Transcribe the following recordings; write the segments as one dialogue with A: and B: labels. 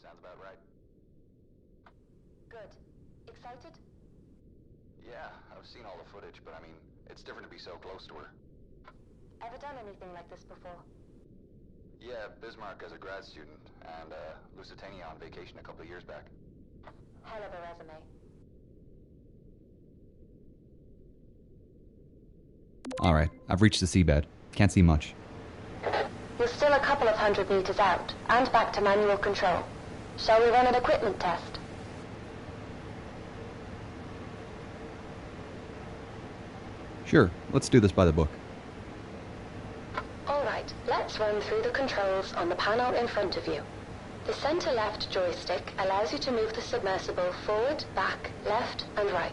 A: Sounds about right.
B: Good. Excited?
A: Yeah, I've seen all the footage, but I mean, it's different to be so close to her.
B: Ever done anything like this before?
A: Yeah, Bismarck as a grad student, and Lusitania on vacation a couple of years back.
B: Hell of a resume.
C: Alright, I've reached the seabed. Can't see much.
B: You're still a couple of 100 meters out, and back to manual control. Shall we run an equipment test?
C: Sure, let's do this by the book.
B: Alright, let's run through the controls on the panel in front of you. The center left joystick allows you to move the submersible forward, back, left, and right.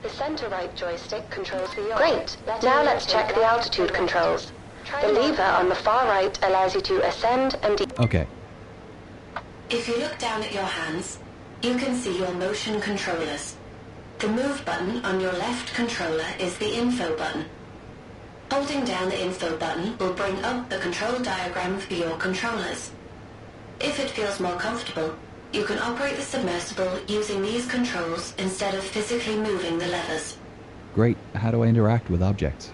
B: The center right joystick controls the yaw. Great! Now let's check the altitude controls. The lever on the far right allows you to ascend and
C: Okay.
D: If you look down at your hands, you can see your motion controllers. The move button on your left controller is the info button. Holding down the info button will bring up the control diagram for your controllers. If it feels more comfortable, you can operate the submersible using these controls instead of physically moving the levers.
C: Great. How do I interact with objects?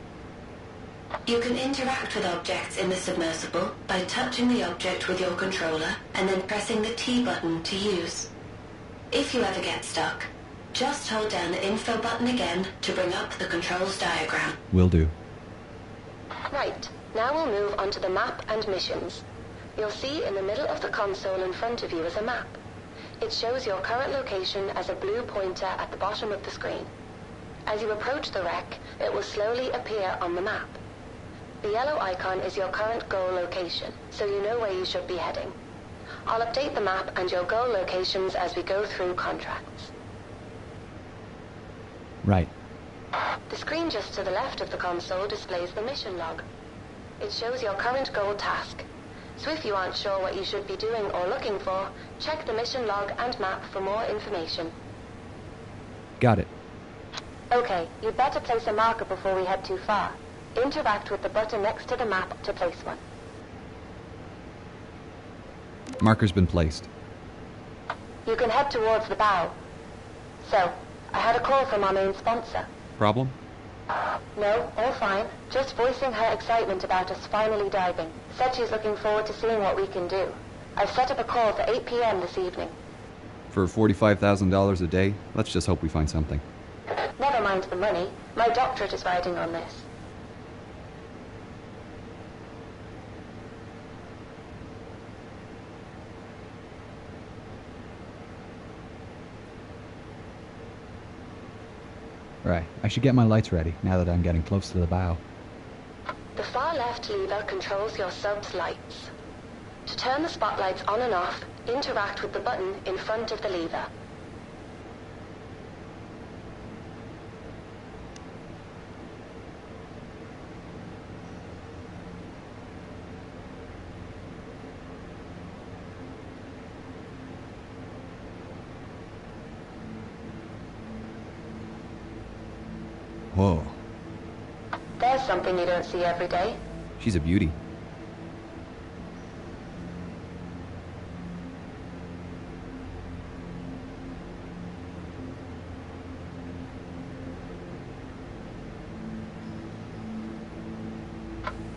D: You can interact with objects in the submersible by touching the object with your controller and then pressing the T button to use. If you ever get stuck, just hold down the info button again to bring up the controls diagram.
C: Will do.
B: Right, now we'll move on to the map and missions. You'll see in the middle of the console in front of you is a map. It shows your current location as a blue pointer at the bottom of the screen. As you approach the wreck, it will slowly appear on the map. The yellow icon is your current goal location, so you know where you should be heading. I'll update the map and your goal locations as we go through contracts.
C: Right.
B: The screen just to the left of the console displays the mission log. It shows your current goal task. So if you aren't sure what you should be doing or looking for, check the mission log and map for more information.
C: Got it.
B: Okay, you'd better place a marker before we head too far. Interact with the button next to the map to place one.
C: Marker's been placed.
B: You can head towards the bow. So, I had a call from our main sponsor.
C: Problem?
B: No, all fine. Just voicing her excitement about us finally diving. Said she's looking forward to seeing what we can do. I've set up a call for 8 p.m. this evening.
C: For $45,000 a day, let's just hope we find something.
B: Never mind the money. My doctorate is riding on this.
C: Right, I should get my lights ready now that I'm getting close to the bow.
B: The far left lever controls your sub's lights. To turn the spotlights on and off, interact with the button in front of the lever.
C: Whoa,
B: There's something you don't see every day.
C: she's a beauty.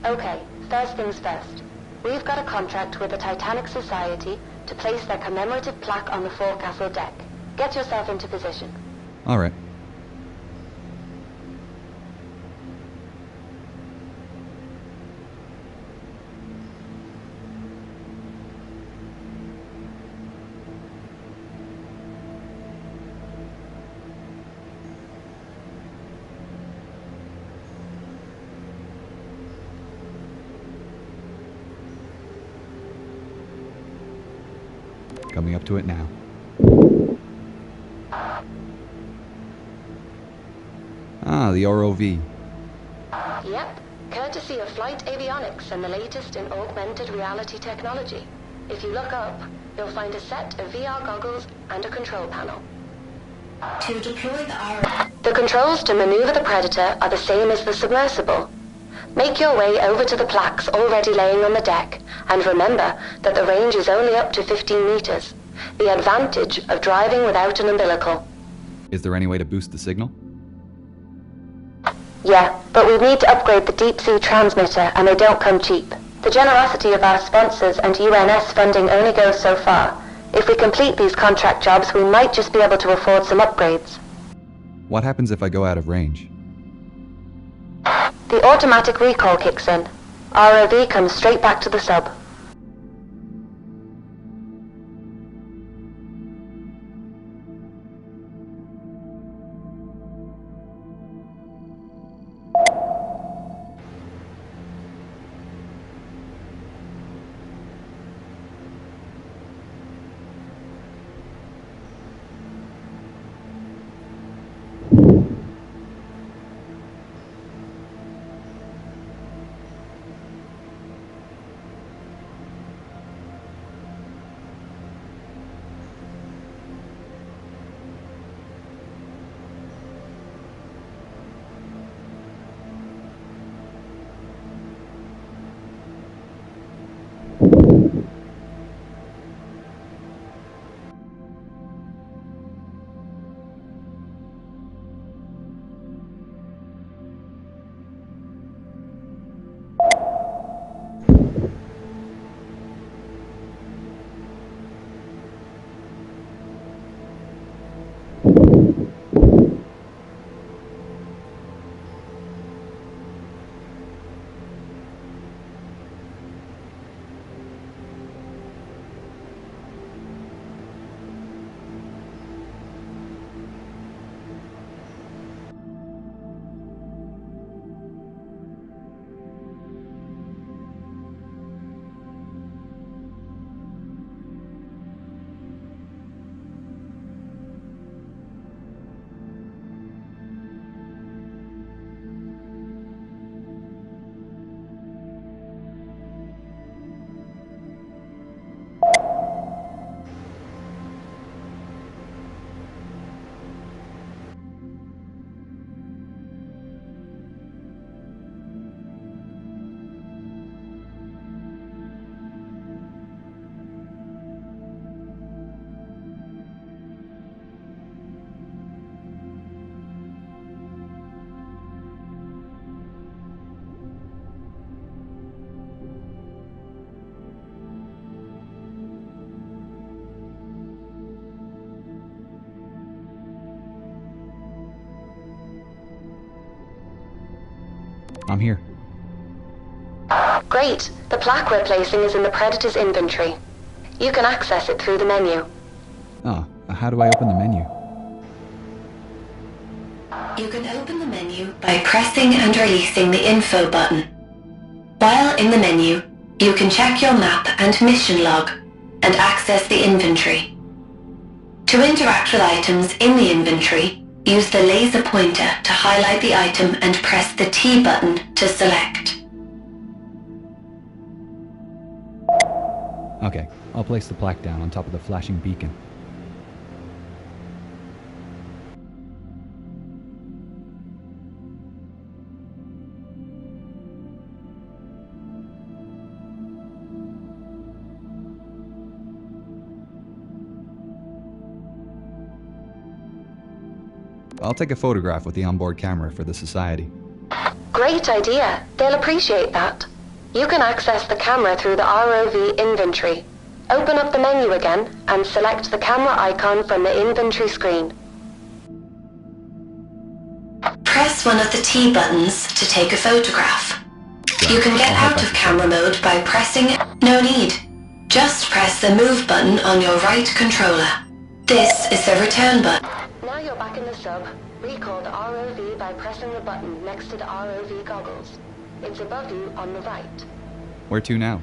B: Okay, first things first. We've got a contract with the Titanic Society to place their commemorative plaque on the forecastle deck. Get yourself into position.
C: Alright. Coming up to it now. Ah, the ROV.
B: Yep, courtesy of Flight Avionics and the latest in augmented reality technology. If you look up, you'll find a set of VR goggles and a control panel.
D: To deploy the ROV,
B: The controls to maneuver the Predator are the same as the submersible. Make your way over to the plaques already laying on the deck And remember that the range is only up to 15 meters. The advantage of driving without an umbilical.
C: Is there any way to boost the signal?
B: Yeah, but we need to upgrade the deep-sea transmitter, and they don't come cheap. The generosity of our sponsors and UNS funding only goes so far. If we complete these contract jobs, we might just be able to afford some upgrades.
C: What happens if I go out of range?
B: The automatic recall kicks in. ROV comes straight back to the sub.
C: I'm here.
B: Great. The plaque we're placing is in the Predator's inventory. You can access it through the menu.
C: Ah, how do I open the menu?
D: You can open the menu by pressing and releasing the info button. While in the menu, you can check your map and mission log, and access the inventory. To interact with items in the inventory, use the laser pointer to highlight the item and press the T button to select.
C: Okay, I'll place the plaque down on top of the flashing beacon. I'll take a photograph with the onboard camera for the Society.
B: Great idea. They'll appreciate that. You can access the camera through the ROV inventory. Open up the menu again and select the camera icon from the inventory screen.
D: Press one of the T buttons to take a photograph. You can get out of camera mode by pressing... No need. Just press the move button on your right controller. This is the return button.
B: Now you're back in the sub. Recall the ROV by pressing the button next to the ROV goggles. It's above you on the right.
C: Where to now?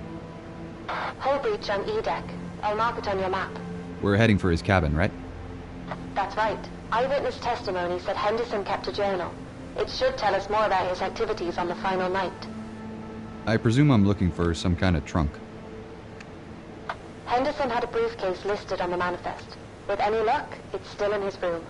B: Hull breach on E-deck. I'll mark it on your map.
C: We're heading for his cabin, right?
B: That's right. Eyewitness testimony said Henderson kept a journal. It should tell us more about his activities on the final night.
C: I presume I'm looking for some kind of trunk.
B: Henderson had a briefcase listed on the manifest. With any luck, it's still in his room.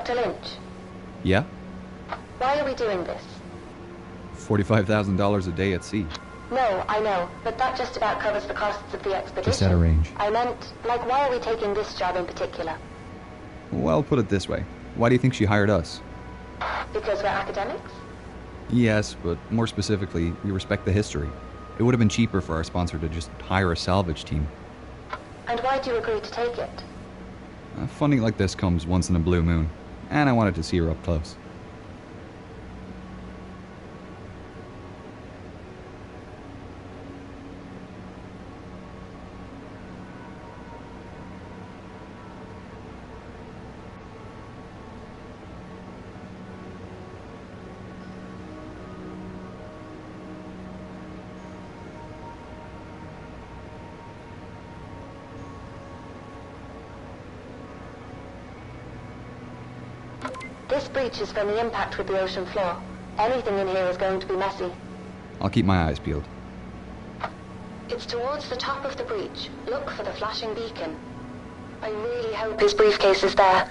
B: Dr. Lynch?
C: Yeah?
B: Why are we doing this?
C: $45,000 a day at sea.
B: No, I know, but that just about covers the costs of the expedition.
C: Just at a range.
B: I meant, like, why are we taking this job in particular?
C: Well, put it this way. Why do you think she hired us?
B: Because we're academics?
C: Yes, but more specifically, we respect the history. It would have been cheaper for our sponsor to just hire a salvage team.
B: And why do you agree to take it?
C: Funding like this comes once in a blue moon, and I wanted to see her up close.
B: This breach is from the impact with the ocean floor. Anything in here is going to be messy.
C: I'll keep my eyes peeled.
B: It's towards the top of the breach. Look for the flashing beacon. I really hope his briefcase is there.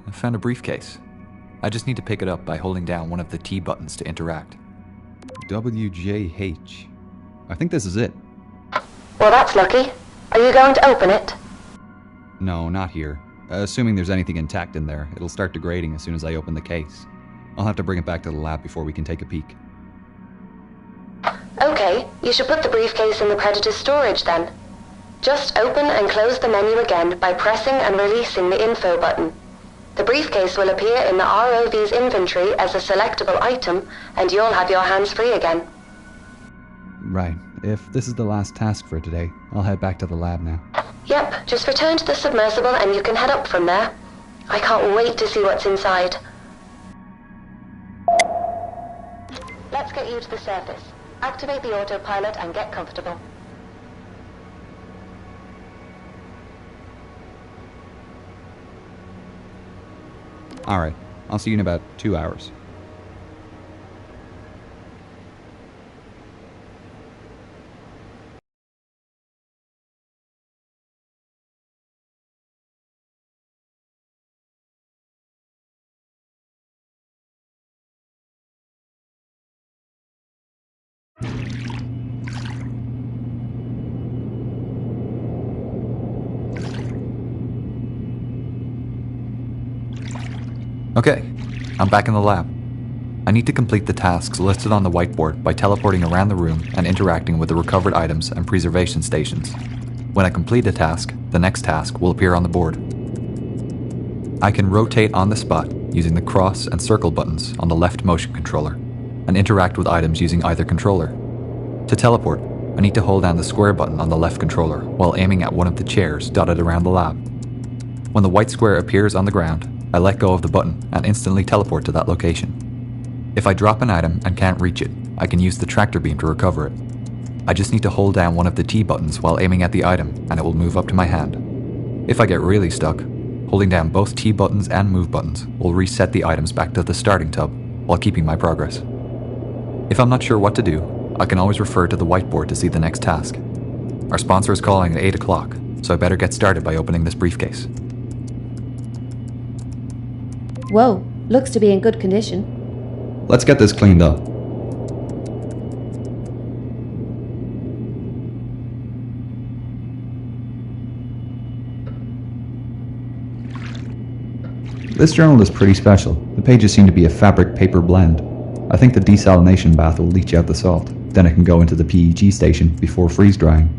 E: I found a briefcase. I just need to pick it up by holding down one of the T buttons to interact.
C: WJH. I think this is it.
B: Well, that's lucky. Are you going to open it?
C: No, not here. Assuming there's anything intact in there, it'll start degrading as soon as I open the case. I'll have to bring it back to the lab before we can take a peek.
B: Okay, you should put the briefcase in the Predator's storage then. Just open and close the menu again by pressing and releasing the info button. The briefcase will appear in the ROV's inventory as a selectable item, and you'll have your hands free again.
C: Right. If this is the last task for today, I'll head back to the lab now.
B: Yep, just return to the submersible and you can head up from there. I can't wait to see what's inside. Let's get you to the surface. Activate the autopilot and get comfortable.
C: Alright, I'll see you in about 2 hours.
E: Okay, I'm back in the lab. I need to complete the tasks listed on the whiteboard by teleporting around the room and interacting with the recovered items and preservation stations. When I complete a task, the next task will appear on the board. I can rotate on the spot using the cross and circle buttons on the left motion controller, and interact with items using either controller. To teleport, I need to hold down the square button on the left controller while aiming at one of the chairs dotted around the lab. When the white square appears on the ground, I let go of the button and instantly teleport to that location. If I drop an item and can't reach it, I can use the tractor beam to recover it. I just need to hold down one of the T buttons while aiming at the item and it will move up to my hand. If I get really stuck, holding down both T buttons and move buttons will reset the items back to the starting tub while keeping my progress. If I'm not sure what to do, I can always refer to the whiteboard to see the next task. Our sponsor is calling at 8 o'clock, so I better get started by opening this briefcase.
F: Whoa, looks to be in good condition.
C: Let's get this cleaned up. This journal is pretty special. The pages seem to be a fabric-paper blend. I think the desalination bath will leach out the salt. Then it can go into the PEG station before freeze-drying.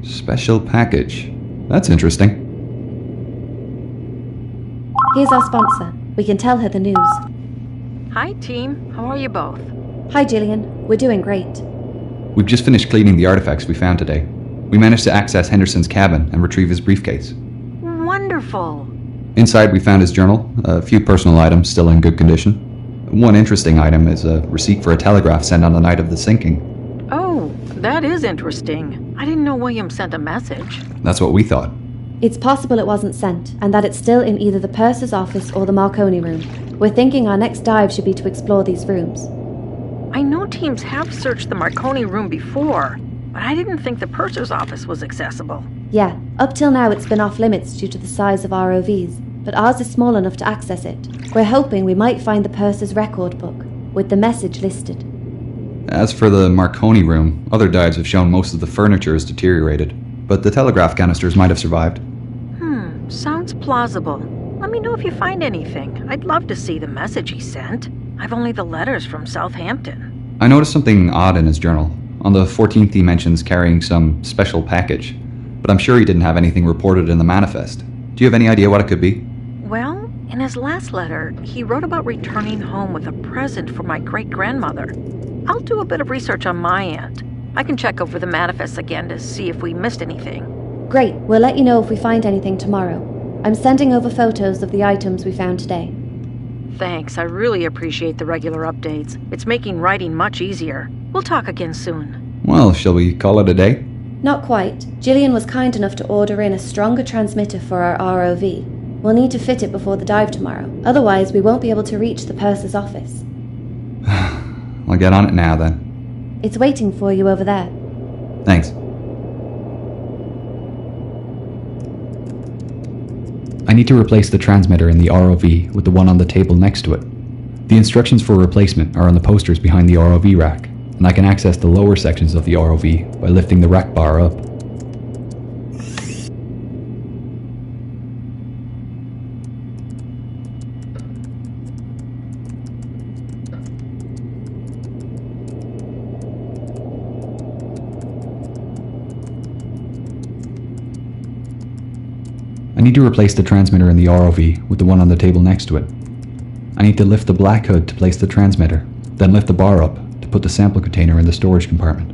C: Special package. That's interesting.
F: Here's our sponsor. We can tell her the news.
G: Hi, team. How are you both?
F: Hi, Gillian. We're doing great.
C: We've just finished cleaning the artifacts we found today. We managed to access Henderson's cabin and retrieve his briefcase.
G: Wonderful.
C: Inside we found his journal, a few personal items still in good condition. One interesting item is a receipt for a telegraph sent on the night of the sinking.
G: Oh, that is interesting. I didn't know William sent a message.
C: That's what we thought.
F: It's possible it wasn't sent, and that it's still in either the purser's office or the Marconi room. We're thinking our next dive should be to explore these rooms.
G: I know teams have searched the Marconi room before, but I didn't think the purser's office was accessible.
F: Yeah, up till now it's been off limits due to the size of ROVs, but ours is small enough to access it. We're hoping we might find the purser's record book, with the message listed.
C: As for the Marconi room, other dives have shown most of the furniture is deteriorated, but the telegraph canisters might have survived.
G: Sounds plausible. Let me know if you find anything. I'd love to see the message he sent. I've only the letters from Southampton.
C: I noticed something odd in his journal. On the 14th he mentions carrying some special package, but I'm sure he didn't have anything reported in the manifest. Do you have any idea what it could be?
G: Well, in his last letter, he wrote about returning home with a present for my great-grandmother. I'll do a bit of research on my end. I can check over the manifest again to see if we missed anything.
F: Great, we'll let you know if we find anything tomorrow. I'm sending over photos of the items we found today.
G: Thanks, I really appreciate the regular updates. It's making writing much easier. We'll talk again soon.
C: Well, shall we call it a day?
F: Not quite. Gillian was kind enough to order in a stronger transmitter for our ROV. We'll need to fit it before the dive tomorrow. Otherwise, we won't be able to reach the purser's office.
C: I'll get on it now then.
F: It's waiting for you over there.
C: Thanks. I need to replace the transmitter in the ROV with the one on the table next to it. The instructions for replacement are on the posters behind the ROV rack, and I can access the lower sections of the ROV by lifting the rack bar up. I need to replace the transmitter in the ROV with the one on the table next to it. I need to lift the black hood to place the transmitter, then lift the bar up to put the sample container in the storage compartment.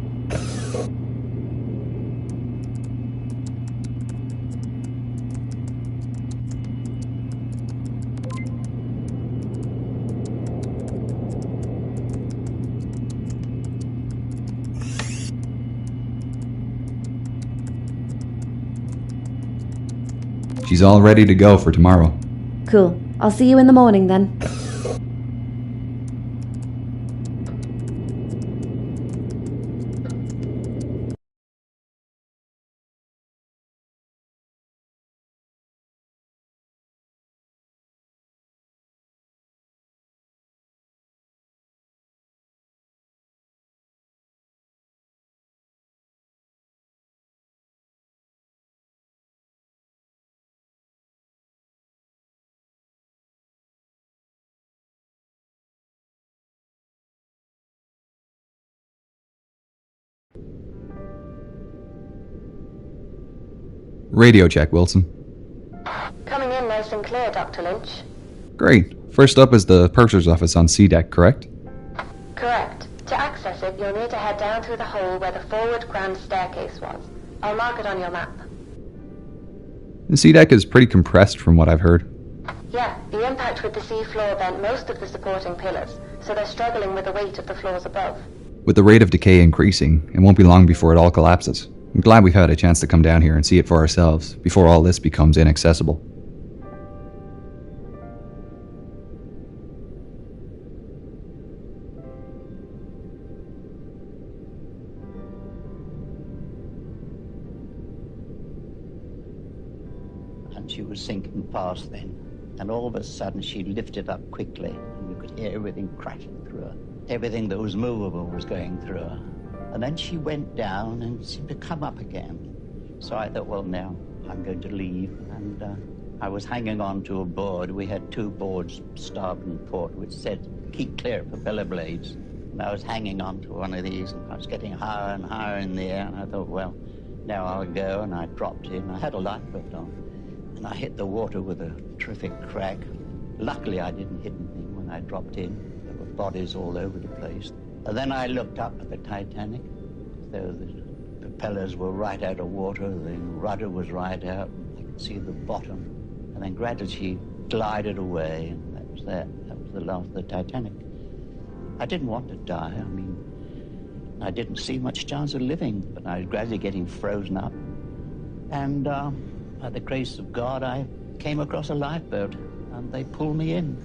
C: She's all ready to go for tomorrow.
F: Cool. I'll see you in the morning then.
C: Radio check, Wilson.
B: Coming in nice and clear, Dr. Lynch.
C: Great. First up is the purser's office on C deck, correct?
B: Correct. To access it, you'll need to head down through the hole where the forward grand staircase was. I'll mark it on your map.
C: The C deck is pretty compressed from what I've heard.
B: Yeah, the impact with the sea floor bent most of the supporting pillars, so they're struggling with the weight of the floors above.
C: With the rate of decay increasing, it won't be long before it all collapses. I'm glad we've had a chance to come down here and see it for ourselves before all this becomes inaccessible.
H: And she was sinking fast then. And all of a sudden she lifted up quickly and you could hear everything crashing through her. Everything that was movable was going through her. And then she went down and seemed to come up again. So I thought, well, now I'm going to leave. And I was hanging on to a board. We had two boards, starboard and port, which said, keep clear of propeller blades. And I was hanging on to one of these, and I was getting higher and higher in the air. And I thought, well, now I'll go, and I dropped in. I had a lifeboat on, and I hit the water with a terrific crack. Luckily, I didn't hit anything when I dropped in. There were bodies all over the place. And then I looked up at the Titanic. So the propellers were right out of water, the rudder was right out, and I could see the bottom. And then gradually she glided away, and that was that. That was the last of the Titanic. I didn't want to die. I mean, I didn't see much chance of living, but I was gradually getting frozen up. And by the grace of God, I came across a lifeboat, and they pulled me in.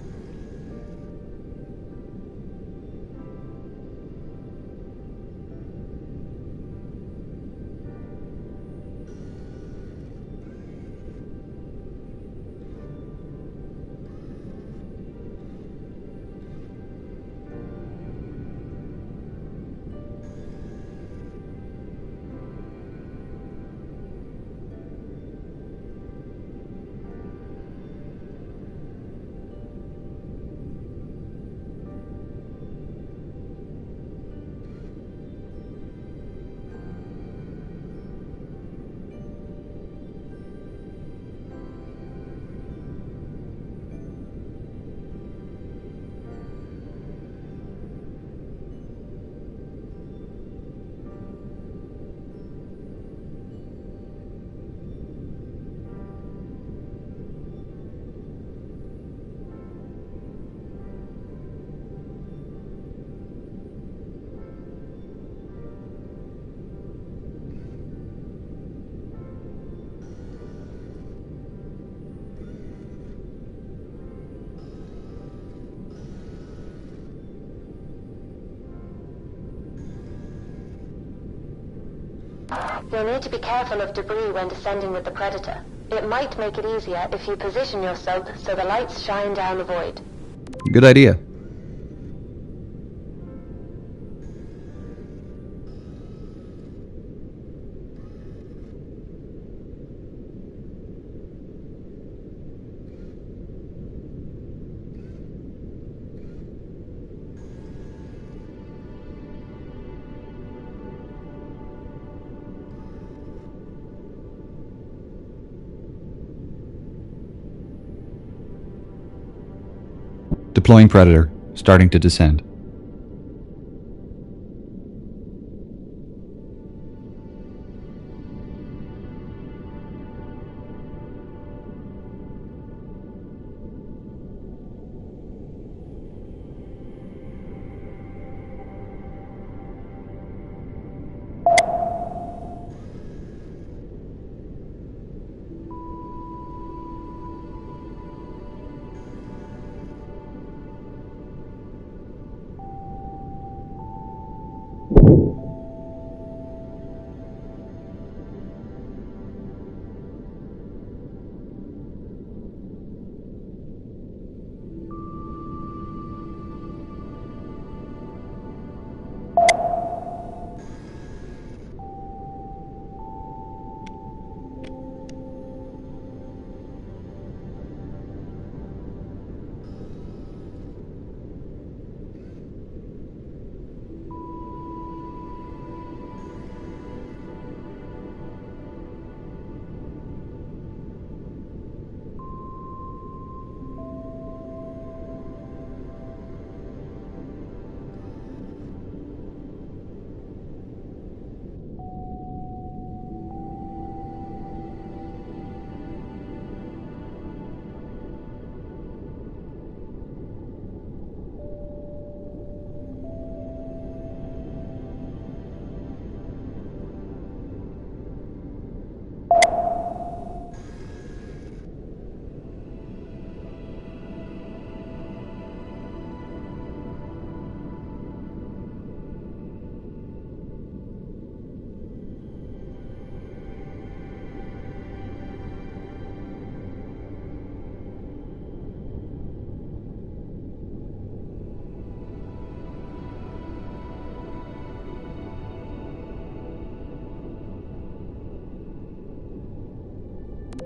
B: You'll need to be careful of debris when descending with the Predator. It might make it easier if you position yourself so the lights shine down the void.
C: Good idea. Deploying Predator, starting to descend.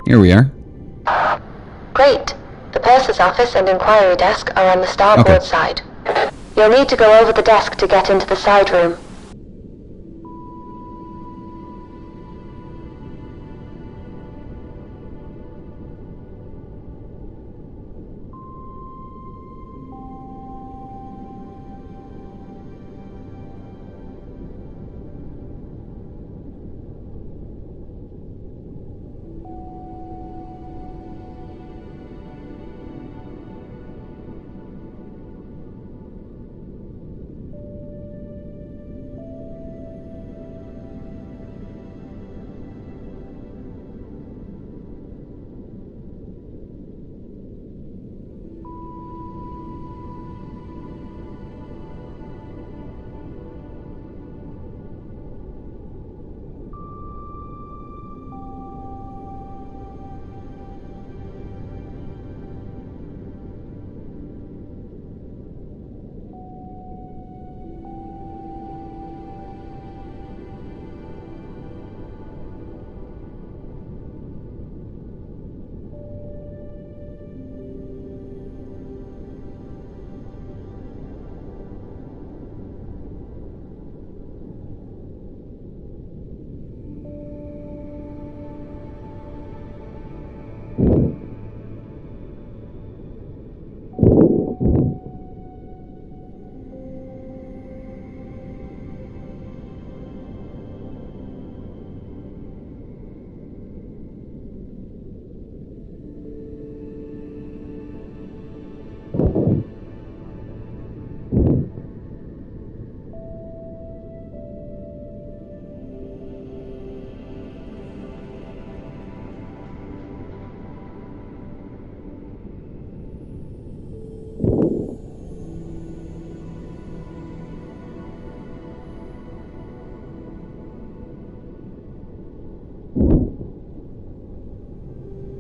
C: Here we are.
B: Great. The purser's office and inquiry desk are on the starboard
C: Okay.
B: side. You'll need to go over the desk to get into the side room.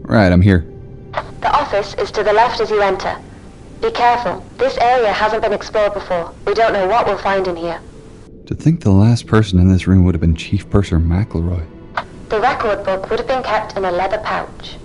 C: Right, I'm here.
B: The office is to the left as you enter. Be careful. This area hasn't been explored before. We don't know what we'll find in here.
C: To think the last person in this room would have been Chief Purser McElroy.
B: The record book would have been kept in a leather pouch.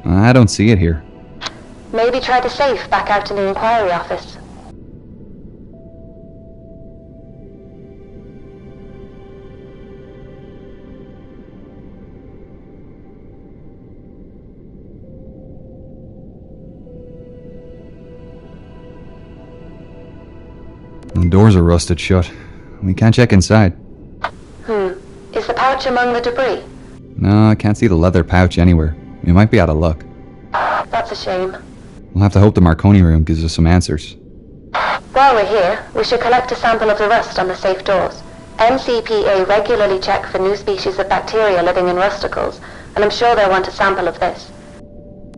C: I don't see it here.
B: Maybe try the safe back out in the inquiry office.
C: The doors are rusted shut. We can't check inside.
B: Is the pouch among the debris?
C: No, I can't see the leather pouch anywhere. We might be out of luck.
B: That's a shame.
C: We'll have to hope the Marconi room gives us some answers.
B: While we're here, we should collect a sample of the rust on the safe doors. NCPA regularly check for new species of bacteria living in rusticles, and I'm sure they'll want a sample of this.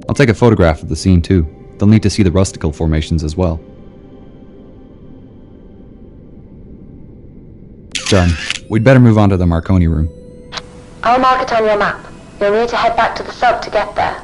C: I'll take a photograph of the scene too. They'll need to see the rusticle formations as well. Done. We'd better move on to the Marconi room.
B: I'll mark it on your map. You'll need to head back to the sub to get there.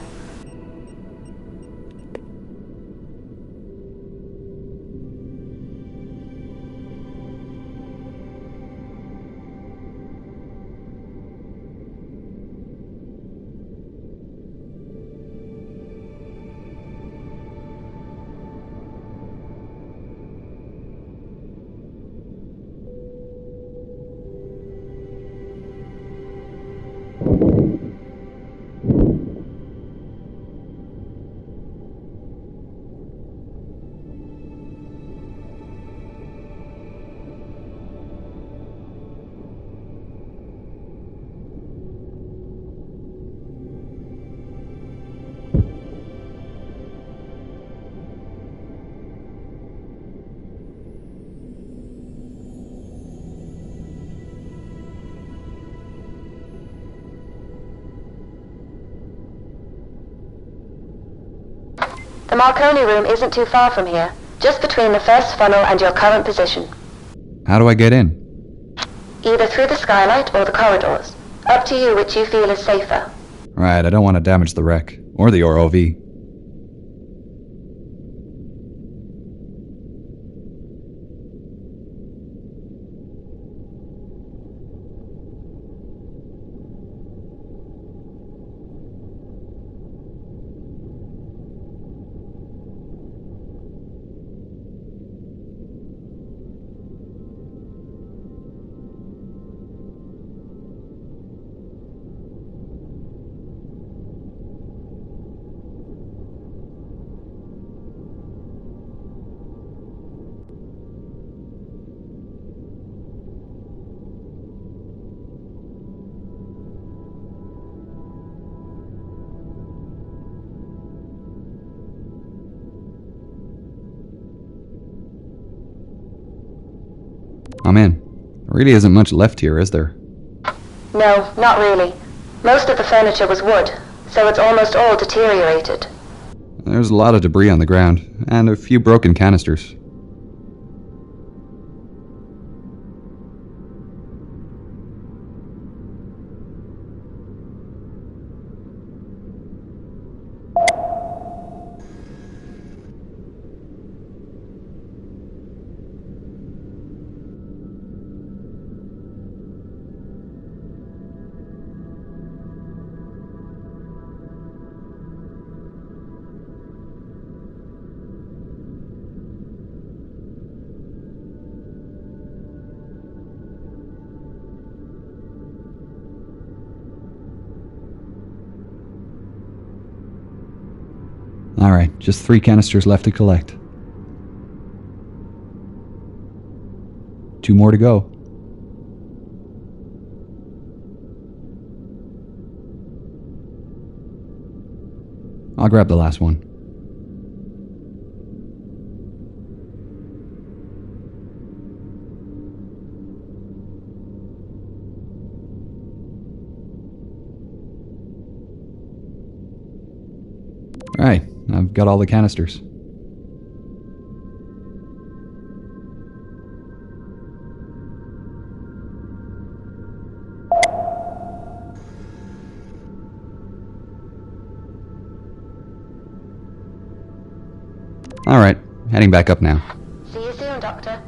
B: The Marconi room isn't too far from here, just between the first funnel and your current position.
C: How do I get in?
B: Either through the skylight or the corridors. Up to you which you feel is safer.
C: Right, I don't want to damage the wreck. Or the ROV. I'm in. There really isn't much left here, is there?
B: No, not really. Most of the furniture was wood, so it's almost all deteriorated.
C: There's a lot of debris on the ground, and a few broken canisters. Alright, just 3 canisters left to collect. 2 more to go. I'll grab the last one. Right, I've got all the canisters. Alright, heading back up now.
B: See you soon, Doctor.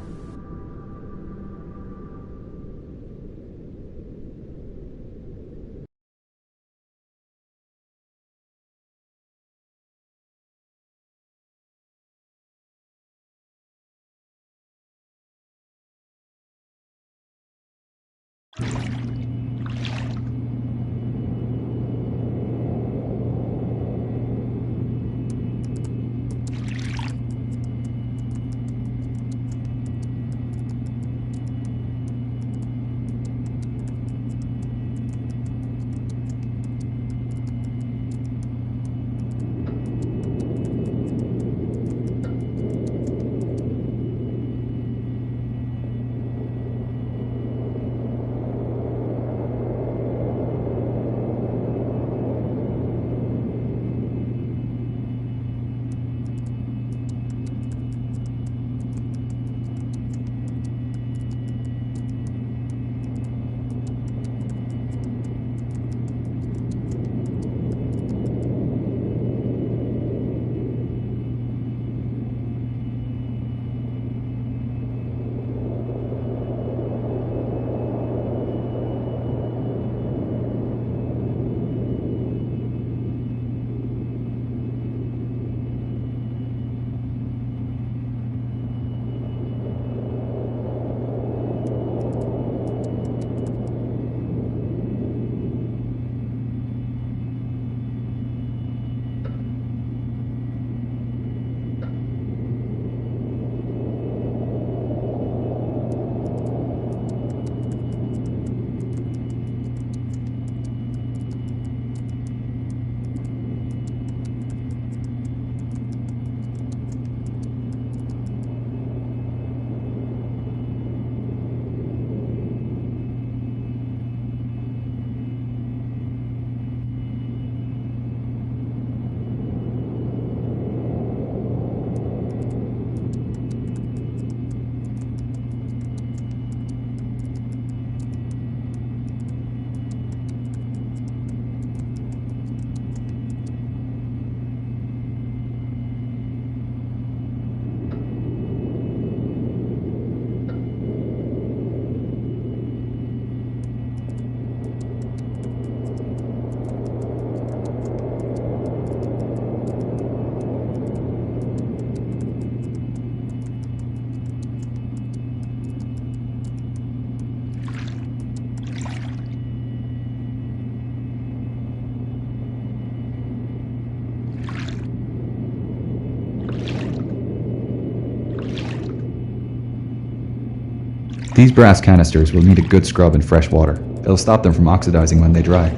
C: These brass canisters will need a good scrub in fresh water. It'll stop them from oxidizing when they dry.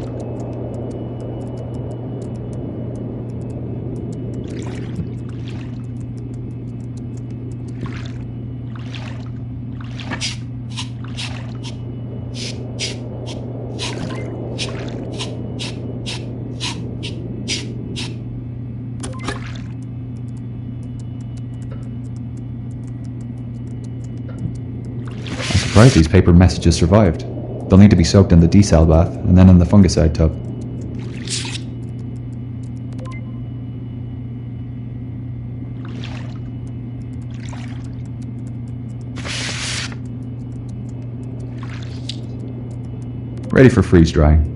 C: surprised these paper messages survived. They'll need to be soaked in the desal bath and then in the fungicide tub. Ready for freeze drying.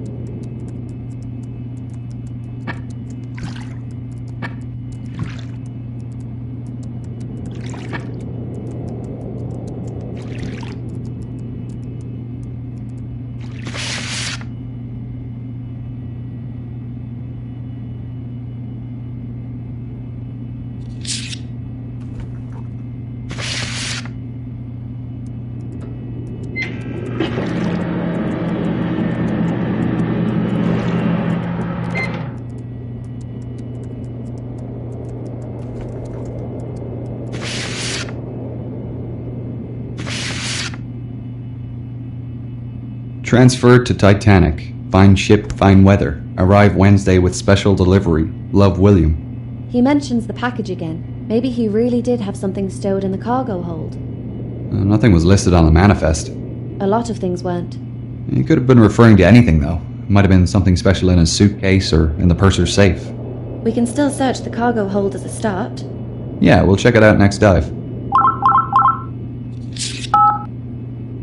C: Transferred to Titanic. Fine ship, fine weather. Arrive Wednesday with special delivery. Love, William.
F: He mentions the package again. Maybe he really did have something stowed in the cargo hold.
C: Nothing was listed on the manifest.
F: A lot of things weren't.
C: He could have been referring to anything, though. Might have been something special in his suitcase or in the purser's safe.
F: We can still search the cargo hold as a start.
C: Yeah, we'll check it out next dive.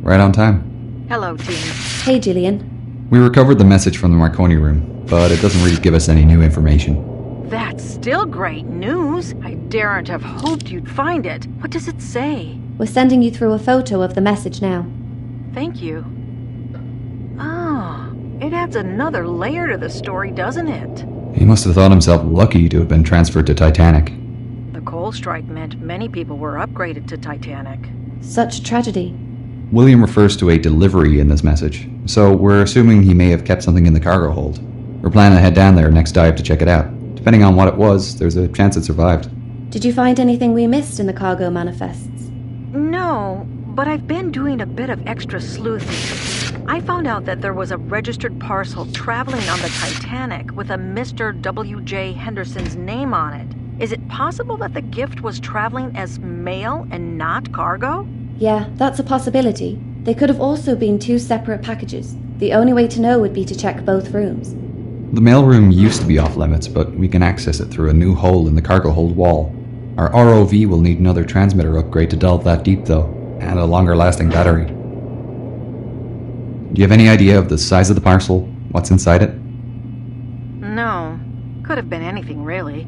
C: Right on time.
G: Hello, team.
F: Hey, Gillian.
C: We recovered the message from the Marconi room, but it doesn't really give us any new information.
G: That's still great news. I daren't have hoped you'd find it. What does it say?
F: We're sending you through a photo of the message now.
G: Thank you. Oh, it adds another layer to the story, doesn't it?
C: He must have thought himself lucky to have been transferred to Titanic.
G: The coal strike meant many people were upgraded to Titanic.
F: Such tragedy.
C: William refers to a delivery in this message, so we're assuming he may have kept something in the cargo hold. We're planning to head down there next dive to check it out. Depending on what it was, there's a chance it survived.
F: Did you find anything we missed in the cargo manifests?
G: No, but I've been doing a bit of extra sleuthing. I found out that there was a registered parcel traveling on the Titanic with a Mr. W.J. Henderson's name on it. Is it possible that the gift was traveling as mail and not cargo?
F: Yeah, that's a possibility. They could have also been two separate packages. The only way to know would be to check both rooms.
C: The mailroom used to be off limits, but we can access it through a new hole in the cargo hold wall. Our ROV will need another transmitter upgrade to delve that deep, though, and a longer lasting battery. Do you have any idea of the size of the parcel? What's inside it?
G: No. Could have been anything, really.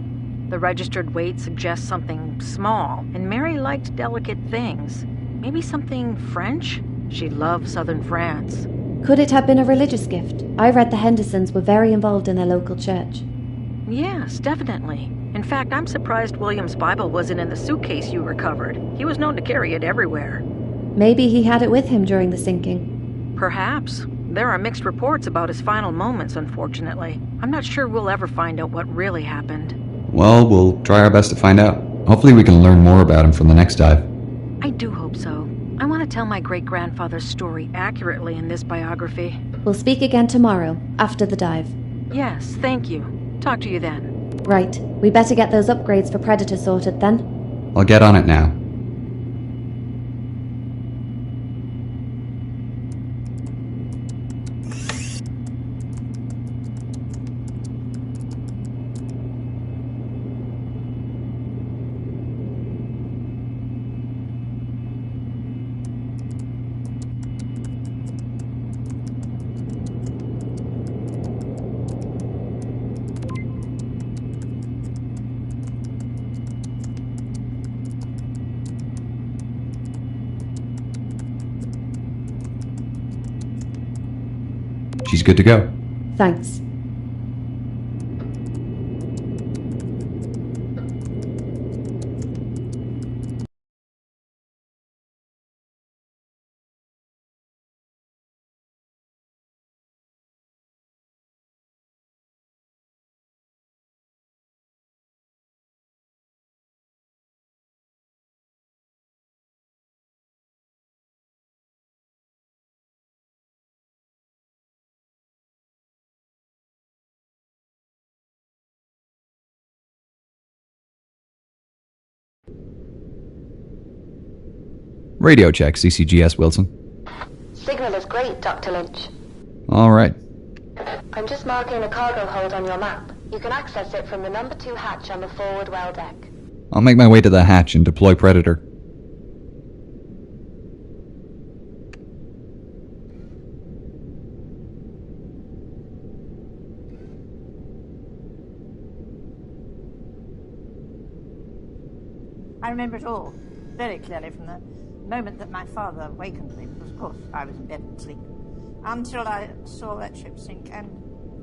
G: The registered weight suggests something small, and Mary liked delicate things. Maybe something French? She loved southern France.
F: Could it have been a religious gift? I read the Hendersons were very involved in their local church.
G: Yes, definitely. In fact, I'm surprised William's Bible wasn't in the suitcase you recovered. He was known to carry it everywhere.
F: Maybe he had it with him during the sinking.
G: Perhaps. There are mixed reports about his final moments, unfortunately. I'm not sure we'll ever find out what really happened.
C: Well, we'll try our best to find out. Hopefully we can learn more about him from the next dive.
G: I do hope so. I want to tell my great-grandfather's story accurately in this biography.
F: We'll speak again tomorrow, after the dive.
G: Yes, thank you. Talk to you then.
F: Right. We better get those upgrades for Predator sorted then.
C: I'll get on it now. She's good to go.
F: Thanks.
C: Radio check, CCGS Wilson.
B: Great, Dr. Lynch.
C: Alright.
B: I'm just marking a cargo hold on your map. You can access it from the number 2 hatch on the forward well deck.
C: I'll make my way to the hatch and deploy Predator.
I: I remember it all, very clearly from the moment that my father awakened me, because of course I was in bed and asleep, until I saw that ship sink, and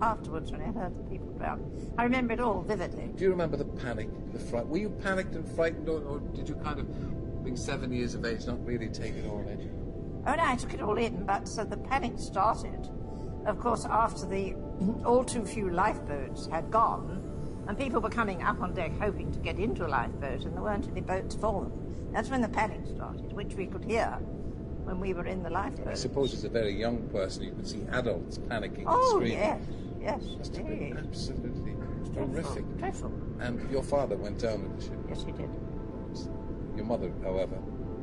I: afterwards when I heard the people drown. I remember it all vividly.
J: Do you remember the panic, the fright? Were you panicked and frightened, or did you kind of, being 7 years of age, not really take it all in?
I: Oh no, I took it all in, but so the panic started, of course, after the all too few lifeboats had gone, and people were coming up on deck hoping to get into a lifeboat, and there weren't any boats for them. That's when the panic started, which we could hear when we were in the lifeboat.
J: I suppose as a very young person, you could see adults panicking and
I: Oh,
J: screaming.
I: yes,
J: Must have been absolutely
I: dreadful,
J: horrific.
I: dreadful.
J: And your father went down with the ship.
I: Yes, he did.
J: Your mother, however,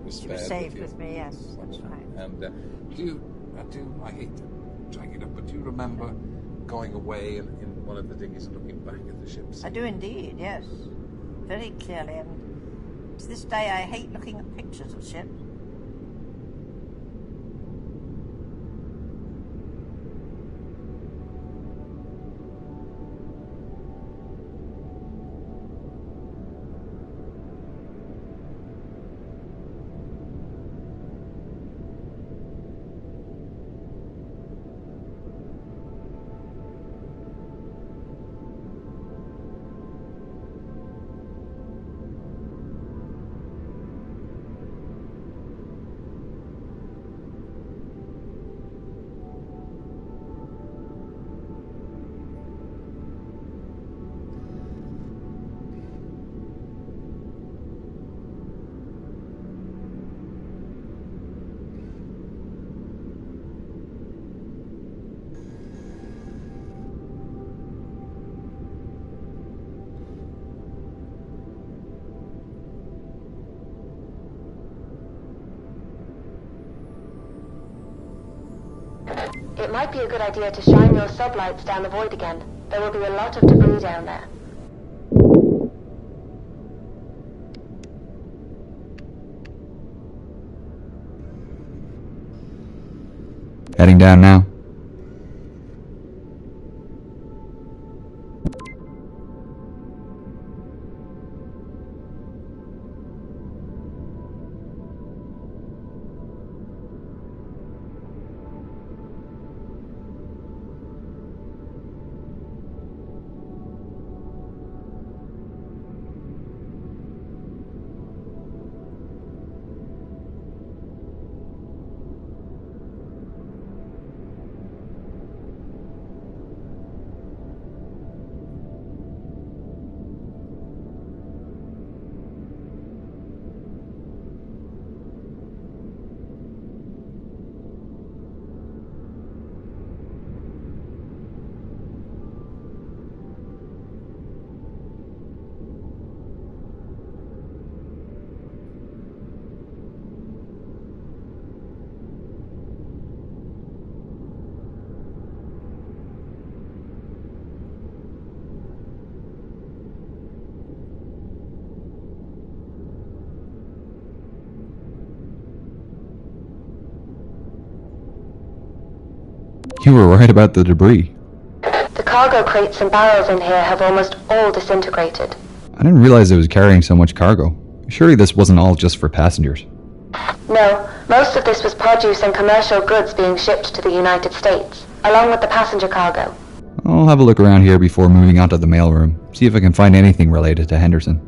J: was
I: She
J: spared
I: was saved
J: with
I: with me, yes, that's right.
J: And I hate to drag it up, but do you remember going away in one of the dinghies and looking back at the ships?
I: I do indeed, yes. Very clearly, and to this day I hate looking at pictures of ships.
B: It might be a good idea to shine your sublights down the void again. There will be a lot of debris down there.
C: Heading down now. You were right about the debris.
B: The cargo crates and barrels in here have almost all disintegrated.
C: I didn't realize it was carrying so much cargo. Surely this wasn't all just for passengers.
B: No, most of this was produce and commercial goods being shipped to the United States, along with the passenger cargo.
C: I'll have a look around here before moving on to the mailroom, see if I can find anything related to Henderson.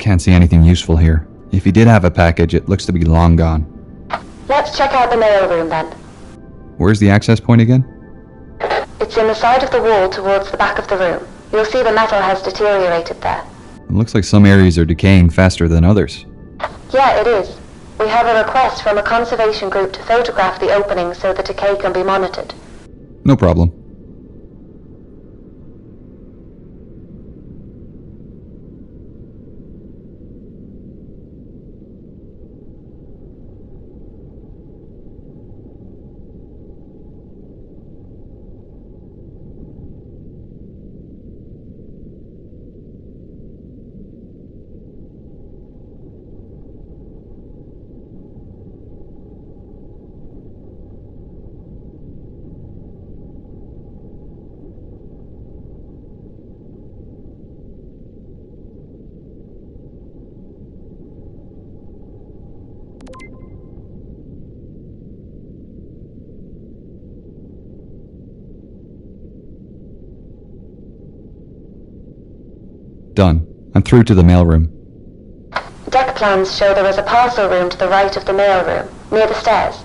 C: can't see anything useful here. If he did have a package, it looks to be long gone.
B: Let's check out the mail room then.
C: Where's the access point again?
B: It's in the side of the wall towards the back of the room. You'll see the metal has deteriorated there.
C: It looks like some areas are decaying faster than others.
B: Yeah, it is. We have a request from a conservation group to photograph the opening so the decay can be monitored.
C: No problem. Done. I'm through to the mailroom.
B: Deck plans show there is a parcel room to the right of the mail room, near the stairs.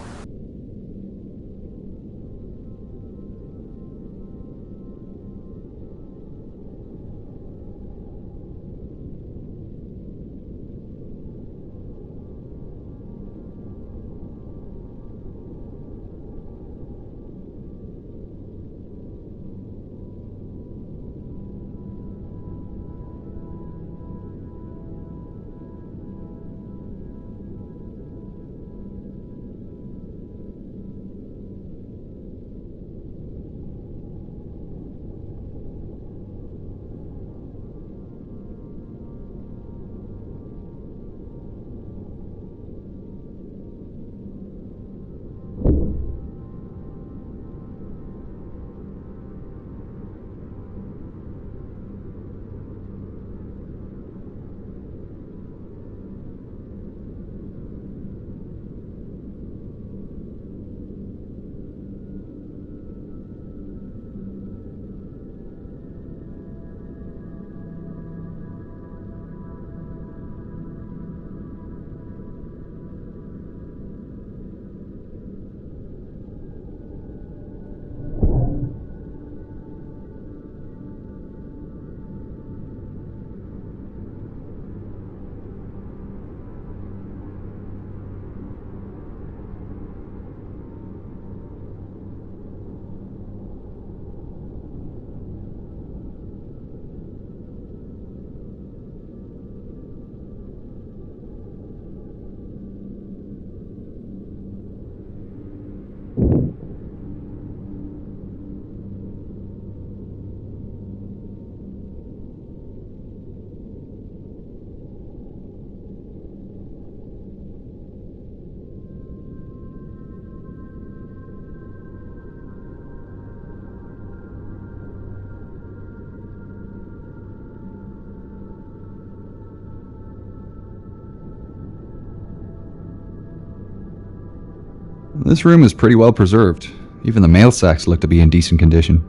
C: This room is pretty well preserved. Even the mail sacks look to be in decent condition.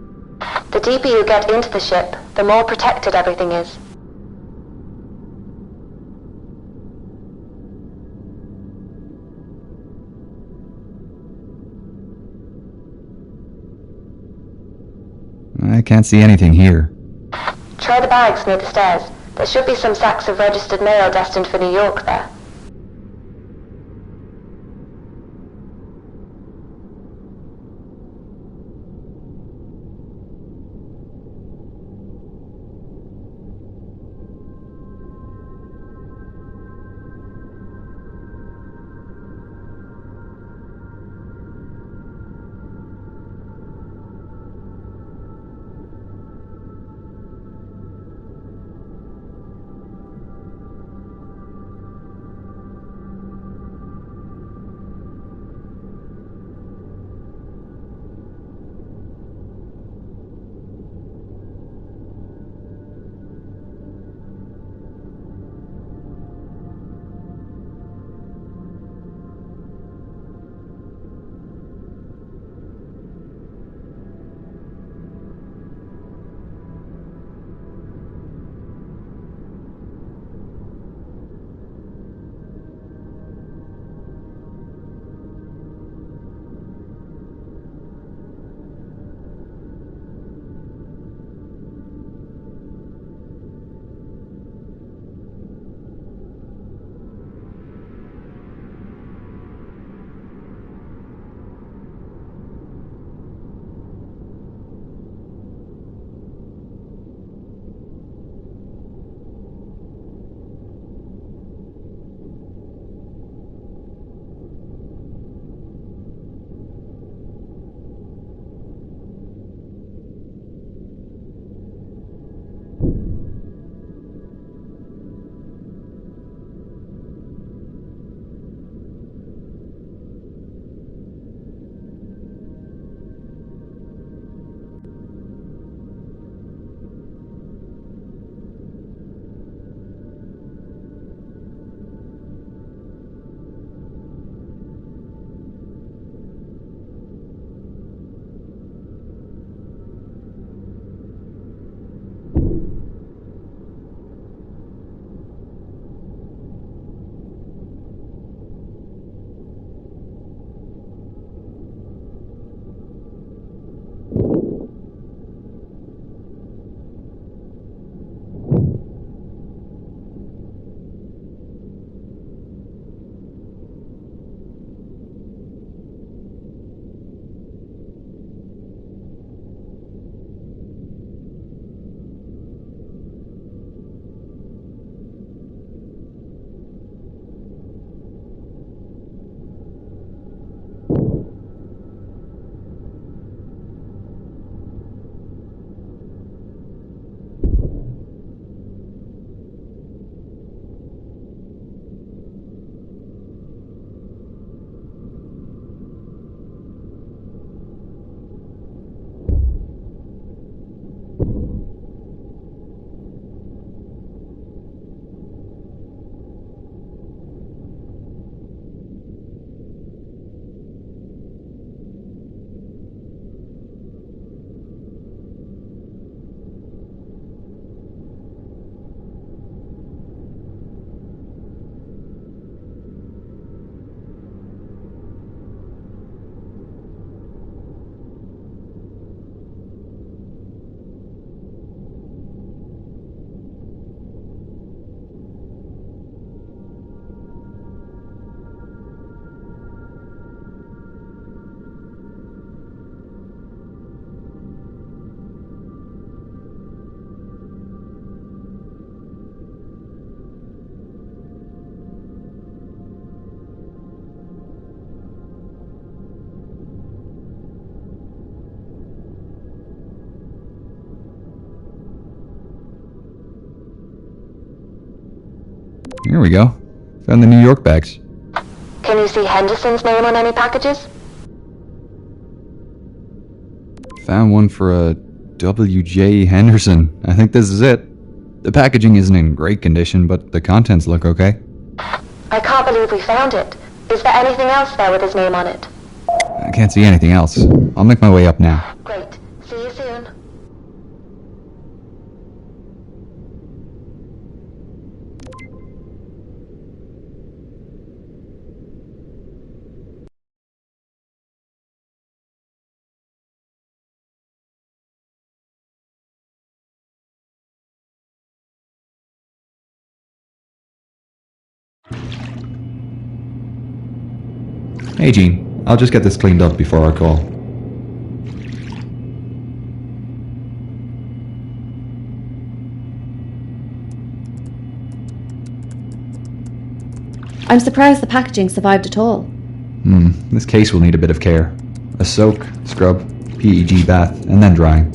B: The deeper you get into the ship, the more protected everything is.
C: I can't see anything here.
B: Try the bags near the stairs. There should be some sacks of registered mail destined for New York there.
C: Here we go. Found the New York bags.
B: Can you see Henderson's name on any packages?
C: Found one for a W.J. Henderson. I think this is it. The packaging isn't in great condition, but the contents look okay.
B: I can't believe we found it. Is there anything else there with his name on it?
C: I can't see anything else. I'll make my way up now.
B: Great. See you soon.
C: Hey Jean, I'll just get this cleaned up before our call.
F: I'm surprised the packaging survived at all.
C: This case will need a bit of care. A soak, scrub, PEG bath, and then drying.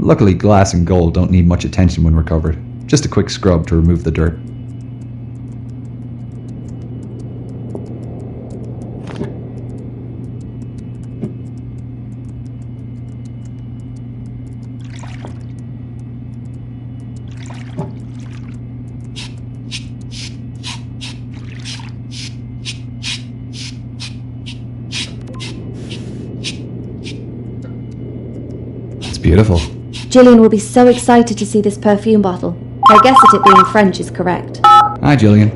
C: Luckily, glass and gold don't need much attention when recovered. Just a quick scrub to remove the dirt. It's beautiful.
F: Gillian will be so excited to see this perfume bottle. I guess that it being French is correct.
C: Hi, Jillian.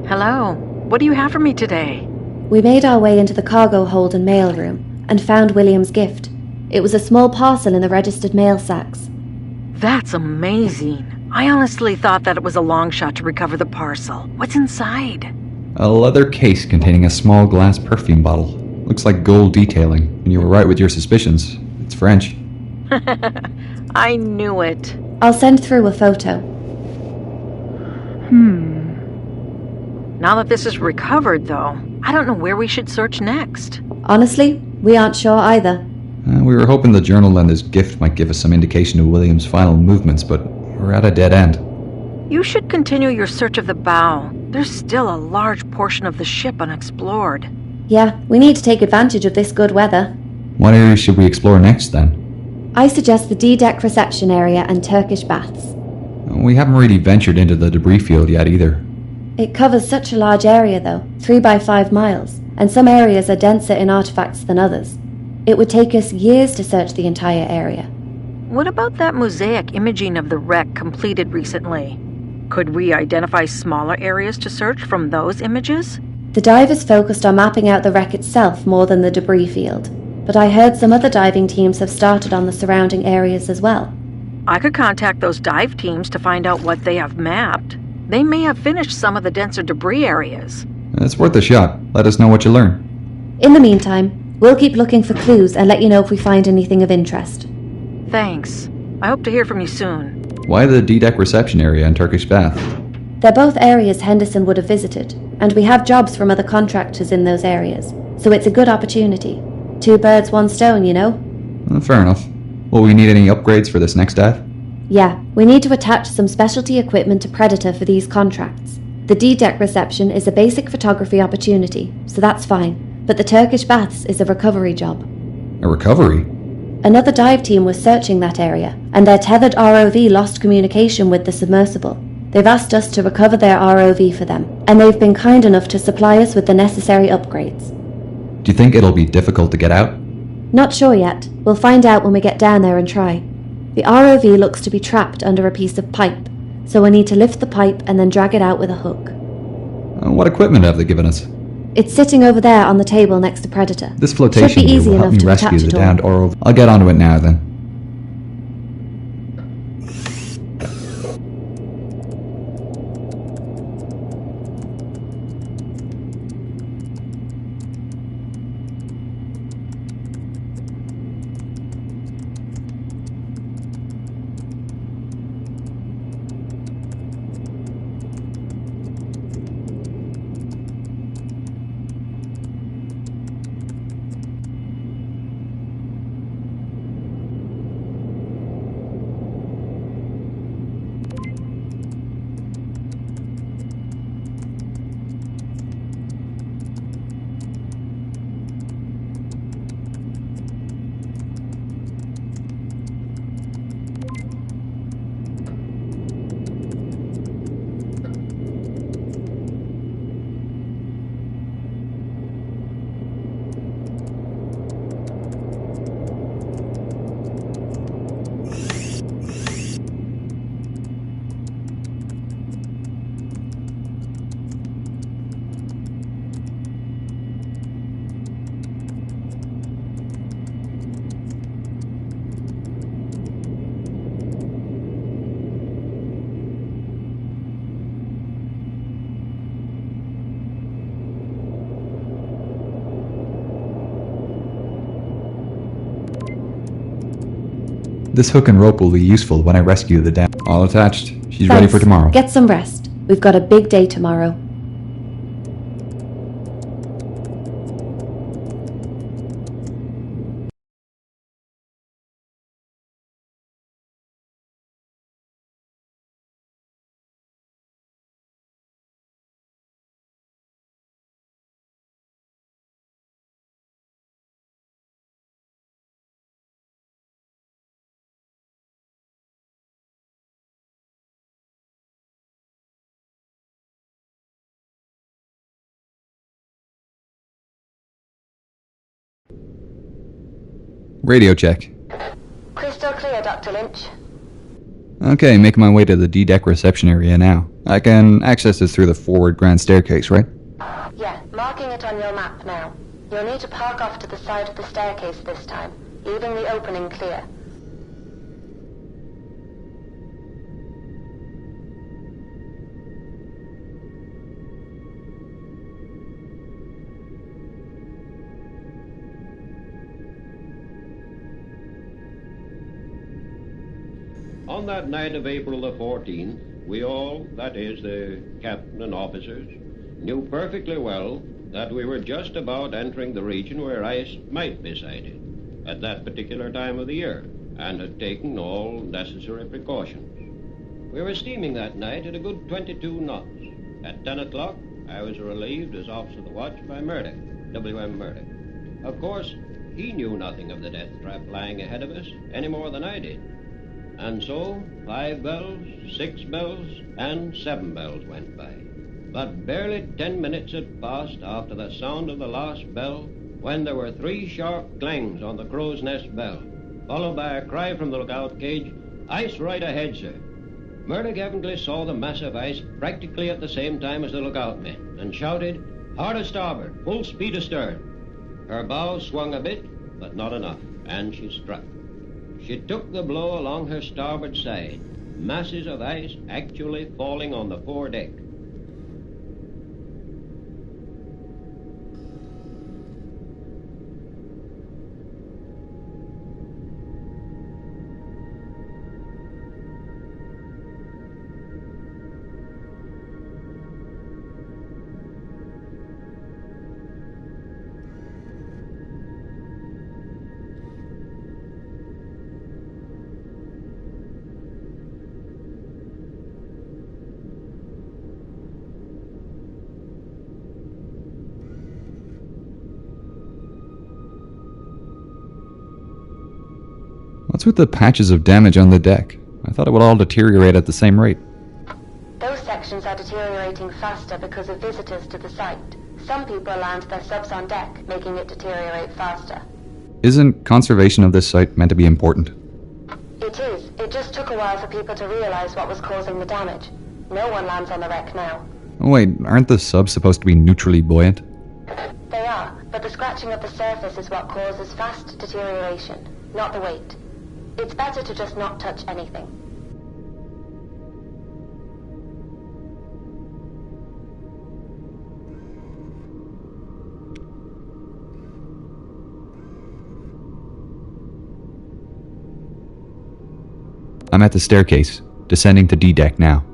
G: Hello. What do you have for me today?
F: We made our way into the cargo hold and mail room and found William's gift. It was a small parcel in the registered mail sacks.
G: That's amazing. I honestly thought that it was a long shot to recover the parcel. What's inside?
C: A leather case containing a small glass perfume bottle. Looks like gold detailing, and you were right with your suspicions. It's French.
G: I knew it.
F: I'll send through a photo.
G: Now that this is recovered, though, I don't know where we should search next.
F: Honestly, we aren't sure either.
C: We were hoping the journal and his gift might give us some indication of William's final movements, but we're at a dead end.
G: You should continue your search of the bow. There's still a large portion of the ship unexplored.
F: Yeah, we need to take advantage of this good weather.
C: What areas should we explore next, then?
F: I suggest the D-deck reception area and Turkish baths.
C: We haven't really ventured into the debris field yet either.
F: It covers such a large area, though, 3 by 5 miles, and some areas are denser in artifacts than others. It would take us years to search the entire area.
G: What about that mosaic imaging of the wreck completed recently? Could we identify smaller areas to search from those images?
F: The divers focused on mapping out the wreck itself more than the debris field, but I heard some other diving teams have started on the surrounding areas as well.
G: I could contact those dive teams to find out what they have mapped. They may have finished some of the denser debris areas.
C: It's worth a shot. Let us know what you learn.
F: In the meantime, we'll keep looking for clues and let you know if we find anything of interest.
G: Thanks. I hope to hear from you soon.
C: Why the D-deck reception area and Turkish bath?
F: They're both areas Henderson would have visited, and we have jobs from other contractors in those areas, so it's a good opportunity. 2 birds, 1 stone, you know?
C: Fair enough. Will we need any upgrades for this next dive?
F: Yeah, we need to attach some specialty equipment to Predator for these contracts. The D-deck reception is a basic photography opportunity, so that's fine. But the Turkish baths is a recovery job.
C: A recovery?
F: Another dive team was searching that area, and their tethered ROV lost communication with the submersible. They've asked us to recover their ROV for them, and they've been kind enough to supply us with the necessary upgrades.
C: Do you think it'll be difficult to get out?
F: Not sure yet. We'll find out when we get down there and try. The ROV looks to be trapped under a piece of pipe, so we'll need to lift the pipe and then drag it out with a hook.
C: What equipment have they given us?
F: It's sitting over there on the table next to Predator.
C: This flotation
F: Should be
C: gear
F: easy
C: will help
F: enough
C: me
F: to
C: rescue
F: attach
C: the
F: it all.
C: downed ROV. I'll get onto it now then. This hook and rope will be useful when I rescue the downed. All attached. She's ready for tomorrow.
F: Get some rest. We've got a big day tomorrow.
C: Radio check.
B: Crystal clear, Dr. Lynch.
C: Okay, making my way to the D-deck reception area now. I can access this through the forward grand staircase, right?
B: Yeah, marking it on your map now. You'll need to park off to the side of the staircase this time, leaving the opening clear.
K: On that night of April the 14th, we all, that is, the captain and officers, knew perfectly well that we were just about entering the region where ice might be sighted at that particular time of the year, and had taken all necessary precautions. We were steaming that night at a good 22 knots. At 10 o'clock, I was relieved as officer of the watch by Murdoch, W.M. Murdoch. Of course, he knew nothing of the death trap lying ahead of us any more than I did. And so, 5 bells, 6 bells, and 7 bells went by. But barely 10 minutes had passed after the sound of the last bell when there were 3 sharp clangs on the crow's nest bell, followed by a cry from the lookout cage, "Ice right ahead, sir." Murdoch evidently saw the massive ice practically at the same time as the lookout men, and shouted, "Hard a starboard, full speed astern." Her bow swung a bit, but not enough, and she struck. She took the blow along her starboard side, masses of ice actually falling on the foredeck.
C: What's with the patches of damage on the deck? I thought it would all deteriorate at the same rate.
B: Those sections are deteriorating faster because of visitors to the site. Some people land their subs on deck, making it deteriorate faster.
C: Isn't conservation of this site meant to be important?
B: It is. It just took a while for people to realize what was causing the damage. No one lands on the wreck now.
C: Oh wait, aren't the subs supposed to be neutrally buoyant?
B: They are, but the scratching of the surface is what causes fast deterioration, not the weight. It's better to just not touch anything.
C: I'm at the staircase, descending to D-deck now.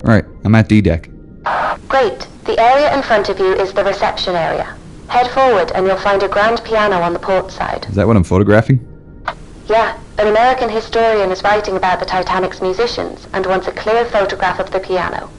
C: Alright, I'm at D-deck.
B: Great. The area in front of you is the reception area. Head forward and you'll find a grand piano on the port side.
C: Is that what I'm photographing?
B: Yeah, an American historian is writing about the Titanic's musicians and wants a clear photograph of the piano.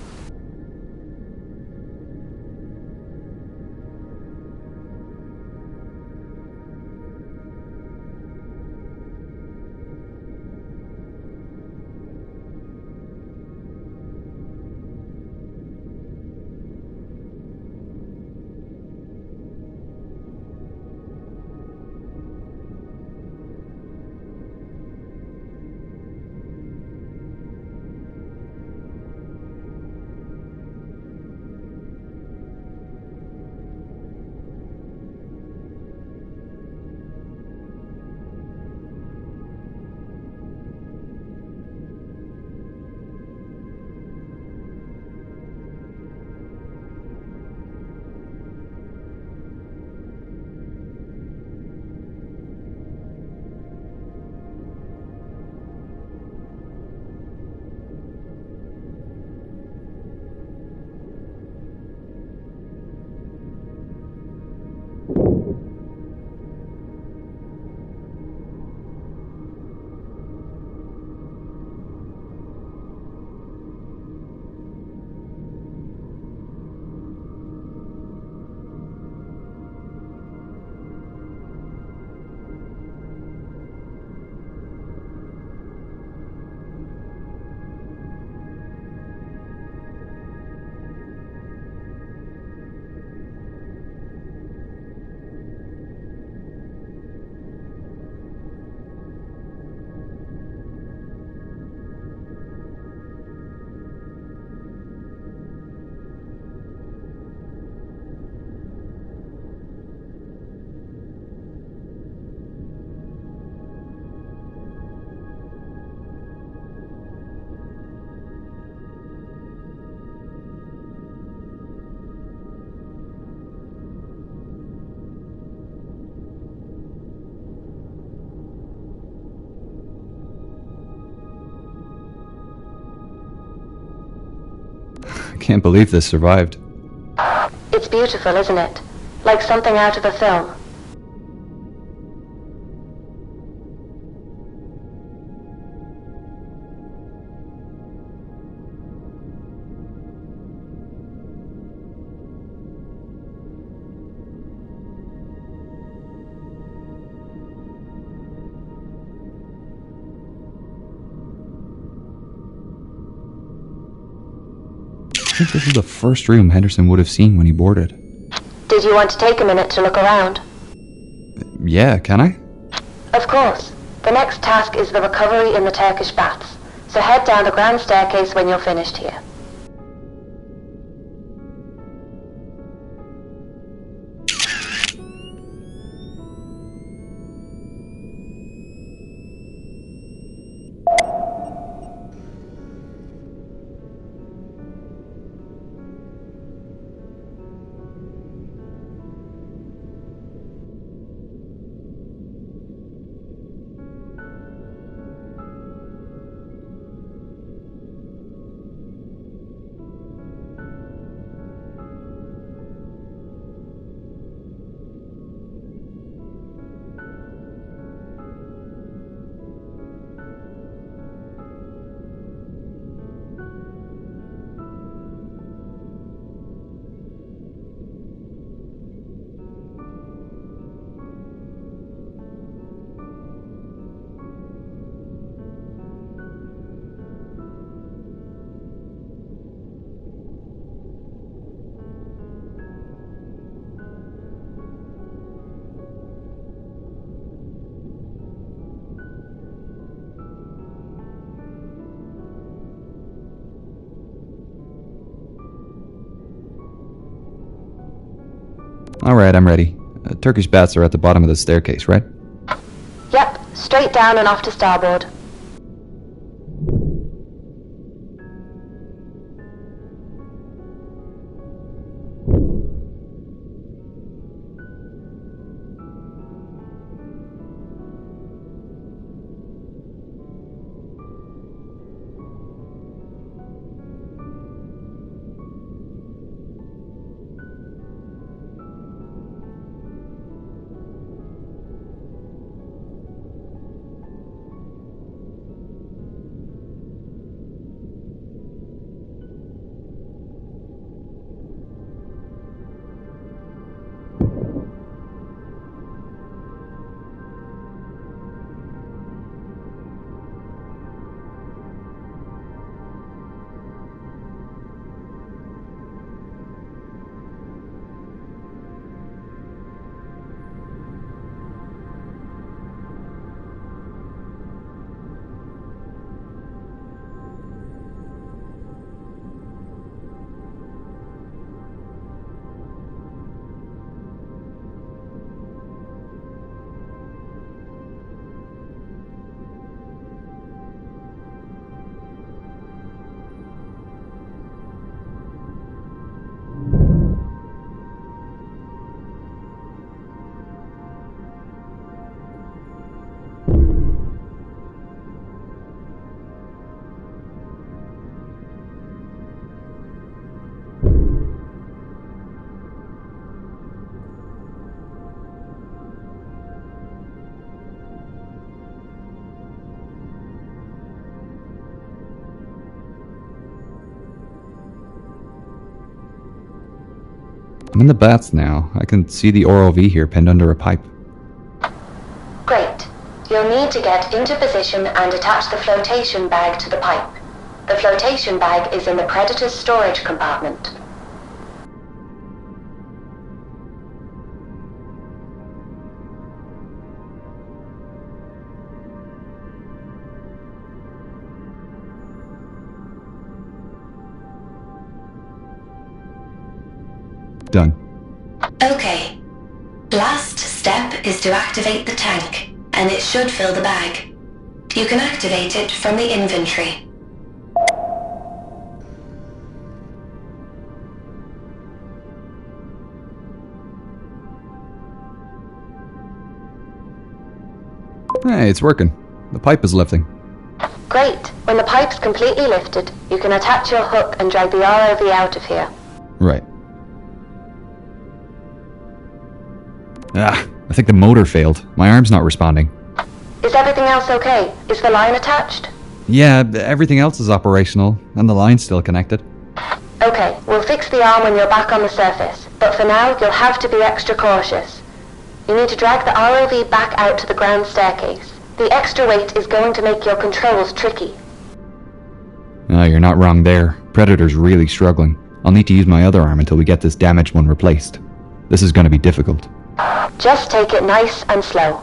C: Can't believe this survived.
B: It's beautiful, isn't it? Like something out of a film.
C: I think this is the first room Henderson would have seen when he boarded.
B: Did you want to take a minute to look around?
C: Yeah, can I?
B: Of course. The next task is the recovery in the Turkish baths, so head down the grand staircase when you're finished here.
C: Alright, I'm ready. Turkish baths are at the bottom of the staircase, right?
B: Yep, straight down and off to starboard.
C: I'm in the baths now. I can see the ROV here pinned under a pipe.
B: Great. You'll need to get into position and attach the flotation bag to the pipe. The flotation bag is in the Predator's storage compartment.
C: Done.
D: Okay. Last step is to activate the tank, and it should fill the bag. You can activate it from the inventory.
C: Hey, it's working. The pipe is lifting.
B: Great. When the pipe's completely lifted, you can attach your hook and drag the ROV out of here.
C: Right. I think the motor failed. My arm's not responding.
B: Is everything else okay? Is the line attached?
C: Yeah, everything else is operational, and the line's still connected.
B: Okay, we'll fix the arm when you're back on the surface, but for now, you'll have to be extra cautious. You need to drag the ROV back out to the ground staircase. The extra weight is going to make your controls tricky.
C: Oh, you're not wrong there. Predator's really struggling. I'll need to use my other arm until we get this damaged one replaced. This is going to be difficult.
B: Just take it nice and slow.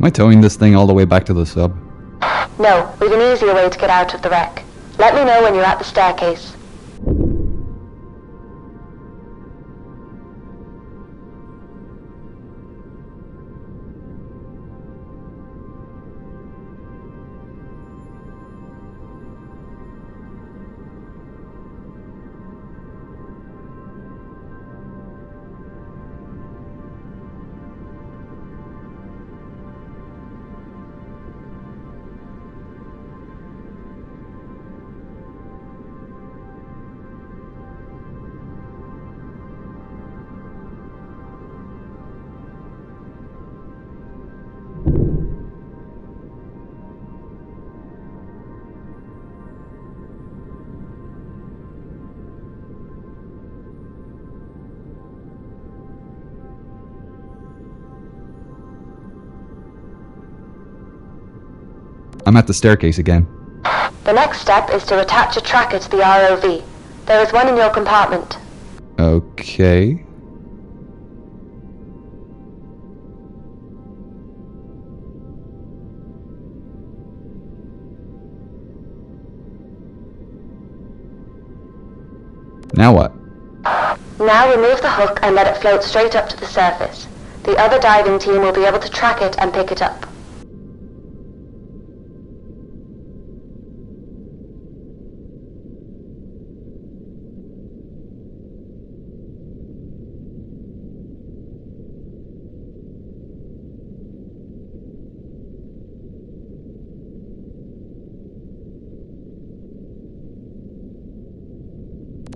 C: I towing this thing all the way back to the sub?
B: No, we've an easier way to get out of the wreck. Let me know when you're at the staircase.
C: I'm at the staircase again.
B: The next step is to attach a tracker to the ROV. There is one in your compartment.
C: Okay. Now what?
B: Now remove the hook and let it float straight up to the surface. The other diving team will be able to track it and pick it up.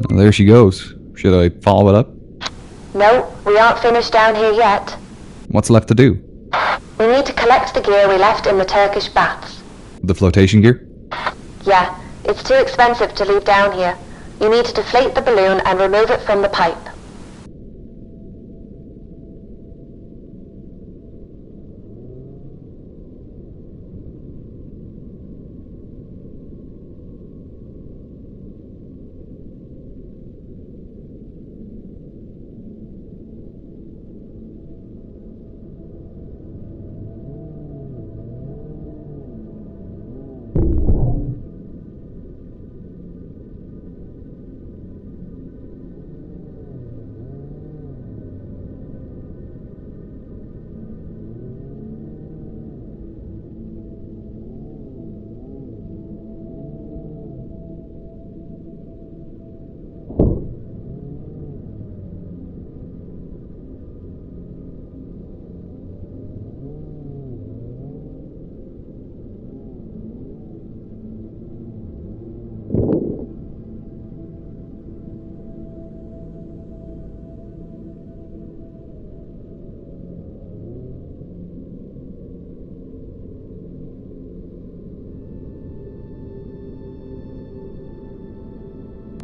C: Well, there she goes. Should I follow it up?
B: No, we aren't finished down here yet.
C: What's left to do?
B: We need to collect the gear we left in the Turkish baths.
C: The flotation gear?
B: Yeah, it's too expensive to leave down here. You need to deflate the balloon and remove it from the pipe.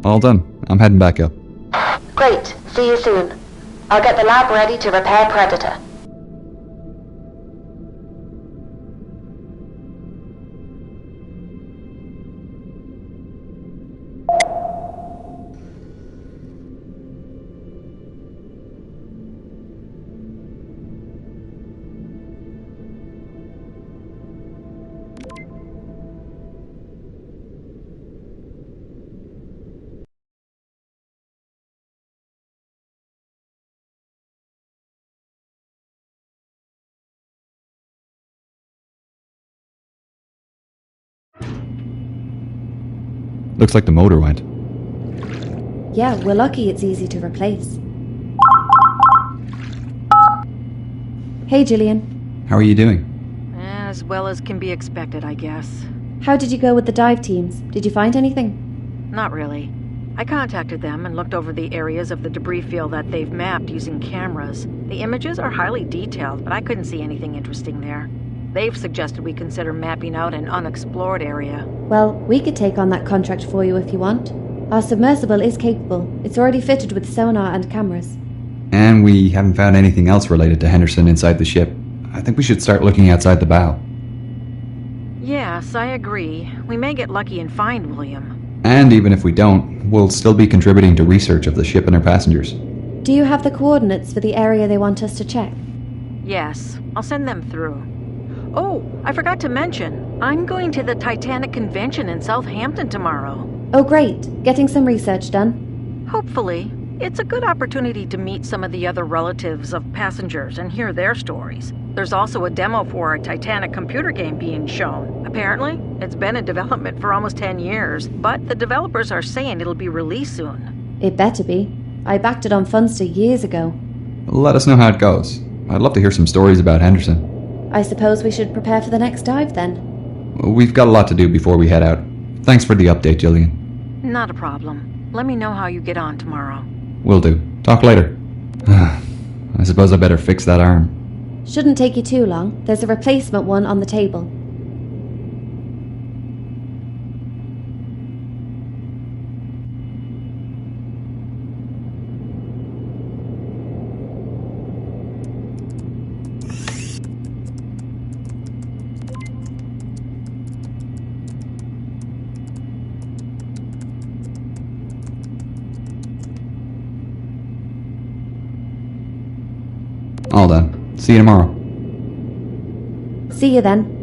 C: All done. I'm heading back up.
B: Great, see you soon. I'll get the lab ready to repair Predator.
C: Looks like the motor went.
F: Yeah, we're lucky it's easy to replace. Hey, Gillian.
C: How are you doing?
G: As well as can be expected, I guess.
F: How did you go with the dive teams? Did you find anything?
G: Not really. I contacted them and looked over the areas of the debris field that they've mapped using cameras. The images are highly detailed, but I couldn't see anything interesting there. They've suggested we consider mapping out an unexplored area.
F: Well, we could take on that contract for you if you want. Our submersible is capable. It's already fitted with sonar and cameras.
C: And we haven't found anything else related to Henderson inside the ship. I think we should start looking outside the bow.
G: Yes, I agree. We may get lucky and find William.
C: And even if we don't, we'll still be contributing to research of the ship and her passengers.
F: Do you have the coordinates for the area they want us to check?
G: Yes, I'll send them through. Oh, I forgot to mention, I'm going to the Titanic convention in Southampton tomorrow.
F: Oh, great. Getting some research done?
G: Hopefully. It's a good opportunity to meet some of the other relatives of passengers and hear their stories. There's also a demo for a Titanic computer game being shown. Apparently, it's been in development for almost 10 years, but the developers are saying it'll be released soon.
F: It better be. I backed it on Funster years ago.
C: Let us know how it goes. I'd love to hear some stories about Henderson.
F: I suppose we should prepare for the next dive then.
C: We've got a lot to do before we head out. Thanks for the update, Jillian.
G: Not a problem. Let me know how you get on tomorrow.
C: Will do. Talk later. I suppose I better fix that arm.
F: Shouldn't take you too long. There's a replacement one on the table.
C: All done. See you tomorrow.
F: See you then.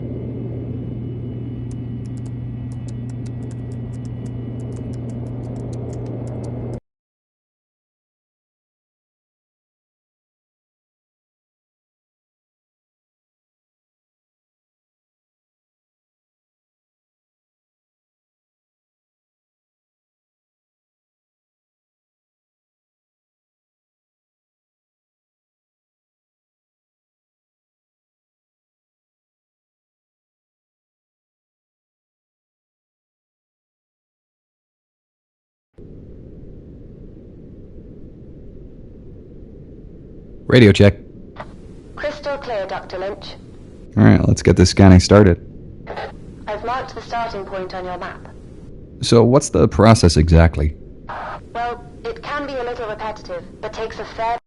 C: Radio check.
B: Crystal clear, Dr. Lynch.
C: Alright, let's get this scanning started.
B: I've marked the starting point on your map.
C: So what's the process exactly?
B: Well, it can be a little repetitive, but takes a fair